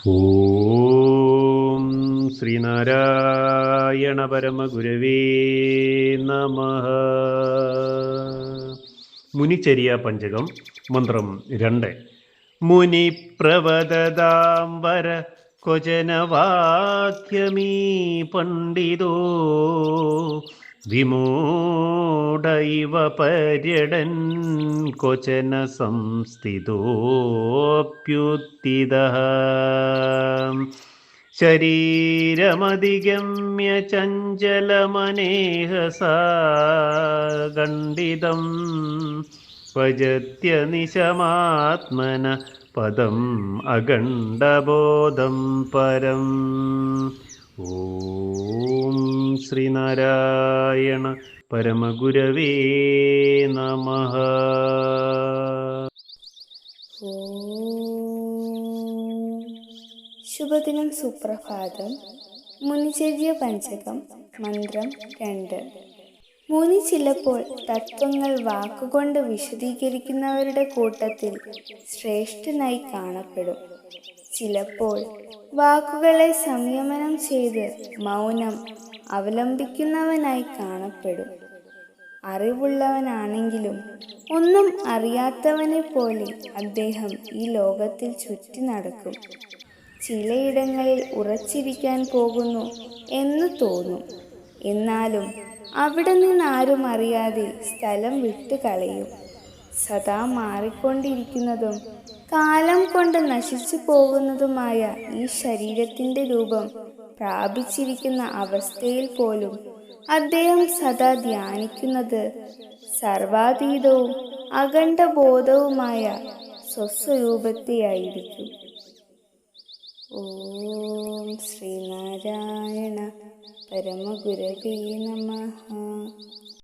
ഓം ശ്രീനാരായണ പരമഗുരവേ നമഃ. മുനിചര്യ പഞ്ചകം മന്ത്രം 2. മുനി പ്രവദതാം വര ക്വചന വാക്യമീ പണ്ഡിതോ വിമൂഢ ഇവ പര്യടൻ ക്വചന സംസ്ഥിതോപ്യുത്തിതഃ ശരീരമധിഗമ്യ ചഞ്ചലമനേഹസാ ഖണ്ഡിതം ഭജത്യനിശമാത്മന പദം അഖണ്ഡബോധം പരം. ഓം ശ്രീനാരായണ പരമഗുരവേ നമഃ. ശുഭദിനം, സുപ്രഭാതം. മുനിചര്യ പഞ്ചകം മന്ത്രം 2. മുനി ചിലപ്പോൾ തത്വങ്ങൾ വാക്കുകൊണ്ട് വിശദീകരിക്കുന്നവരുടെ കൂട്ടത്തിൽ ശ്രേഷ്ഠനായി കാണപ്പെടും. ചിലപ്പോൾ വാക്കുകളെ സംയമനം ചെയ്ത് മൗനം അവലംബിക്കുന്നവനായി കാണപ്പെടും. അറിവുള്ളവനാണെങ്കിലും ഒന്നും അറിയാത്തവനെ പോലെ അദ്ദേഹം ഈ ലോകത്തിൽ ചുറ്റി നടക്കും. ചിലയിടങ്ങളിൽ ഉറച്ചിരിക്കാൻ പോകുന്നു എന്ന് തോന്നും. എന്നാലും അവിടെ നിന്നാരും അറിയാതെ സ്ഥലം വിട്ടു കളയും. സദാ മാറിക്കൊണ്ടിരിക്കുന്നതും കാലം കൊണ്ട് നശിച്ചു പോകുന്നതുമായ ഈ ശരീരത്തിൻ്റെ രൂപം പ്രാപിച്ചിരിക്കുന്ന അവസ്ഥയിൽ പോലും അദ്ദേഹം സദാ ധ്യാനിക്കുന്നത് സർവാതീതവും അഖണ്ഡബോധവുമായ സ്വസ്വരൂപത്തെയായിരിക്കും. ഓം ശ്രീനാരായണ പരമഗുരവേ നമഃ.